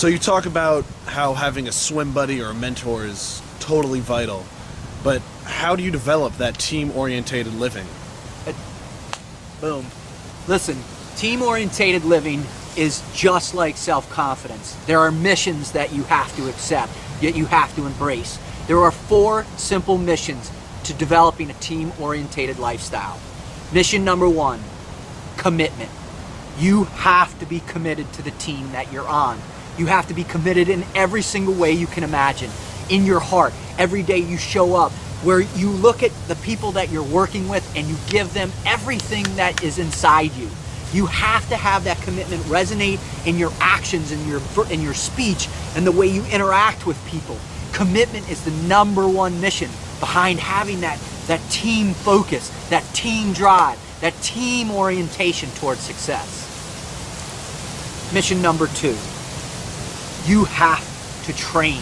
So you talk about how having a swim buddy or a mentor is totally vital, but how do you develop that team-orientated living? Boom. Listen, team-orientated living is just like self-confidence. There are missions that you have to accept, yet you have to embrace. There are 4 simple missions to developing a team-orientated lifestyle. Mission number 1, commitment. You have to be committed to the team that you're on. You have to be committed in every single way you can imagine. In your heart, every day you show up, where you look at the people that you're working with and you give them everything that is inside you. You have to have that commitment resonate in your actions, in your speech, and the way you interact with people. Commitment is the number 1 mission behind having that team focus, that team drive, that team orientation towards success. Mission number 2, you have to train.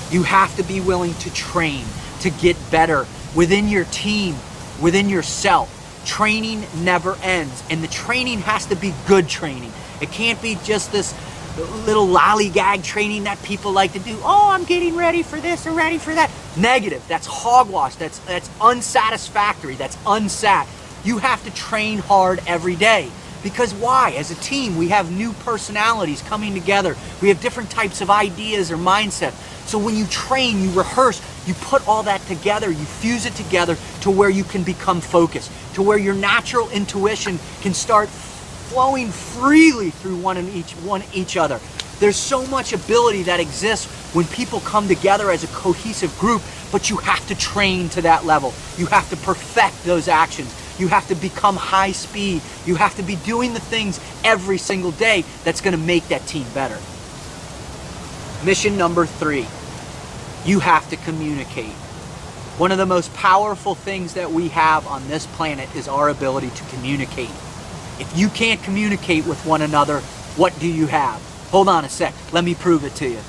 You have to be willing to train, to get better within your team, within yourself. Training never ends, and the training has to be good training. It can't be just this little lollygag training that people like to do. Oh, I'm getting ready for this or ready for that. Negative. That's hogwash. That's unsatisfactory. That's unsat. You have to train hard every day. Because why? As a team, we have new personalities coming together. We have different types of ideas or mindset. So when you train, you rehearse, you put all that together, you fuse it together to where you can become focused, to where your natural intuition can start flowing freely through each other. There's so much ability that exists when people come together as a cohesive group, but you have to train to that level. You have to perfect those actions. You have to become high speed. You have to be doing the things every single day that's going to make that team better. Mission number 3, you have to communicate. One of the most powerful things that we have on this planet is our ability to communicate. If you can't communicate with one another, what do you have? Hold on a sec, let me prove it to you.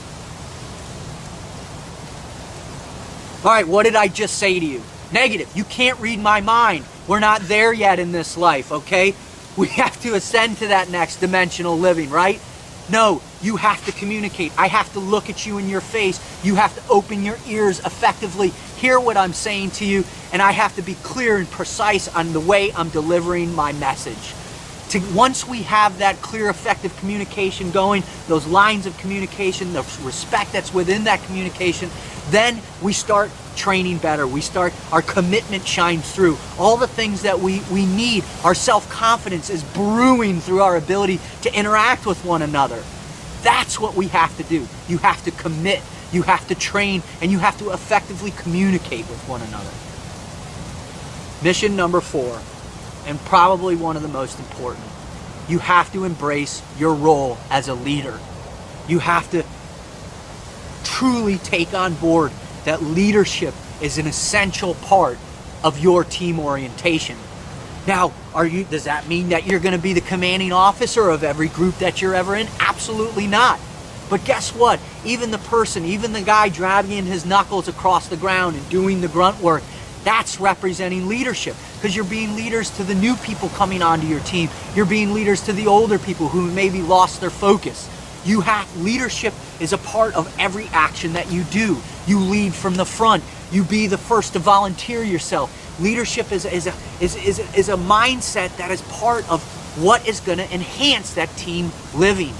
All right, what did I just say to you? Negative, you can't read my mind. We're not there yet in this life, okay? We have to ascend to that next dimensional living, right? No, you have to communicate. I have to look at you in your face. You have to open your ears effectively, hear what I'm saying to you, and I have to be clear and precise on the way I'm delivering my message. Once we have that clear, effective communication going, those lines of communication, the respect that's within that communication, then we start training better. Our commitment shines through. All the things that we need, our self-confidence is brewing through our ability to interact with one another. That's what we have to do. You have to commit, you have to train, and you have to effectively communicate with one another. Mission number 4, and probably one of the most important, you have to embrace your role as a leader. You have to truly take on board that leadership is an essential part of your team orientation. Now, does that mean that you're going to be the commanding officer of every group that you're ever in? Absolutely not. But guess what? Even the guy dragging his knuckles across the ground and doing the grunt work, that's representing leadership, because you're being leaders to the new people coming onto your team. You're being leaders to the older people who maybe lost their focus. Leadership is a part of every action that you do. You lead from the front. You be the first to volunteer yourself. Leadership is a mindset that is part of what is going to enhance that team living.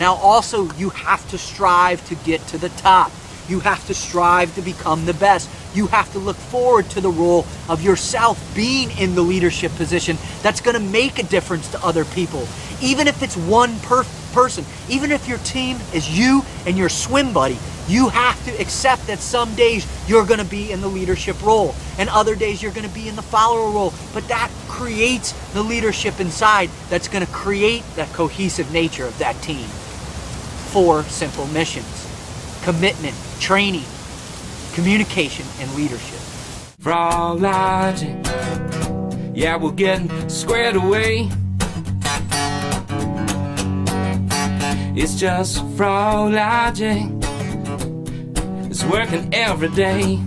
Now also, you have to strive to get to the top. You have to strive to become the best. You have to look forward to the role of yourself being in the leadership position that's going to make a difference to other people. Even if it's one person, even if your team is you and your swim buddy, you have to accept that some days you're going to be in the leadership role and other days you're going to be in the follower role. But that creates the leadership inside that's going to create that cohesive nature of that team. 4 simple missions: commitment, training, communication, and leadership. Frog-lodging, yeah, we're getting squared away. It's just frog-lodging, it's working every day.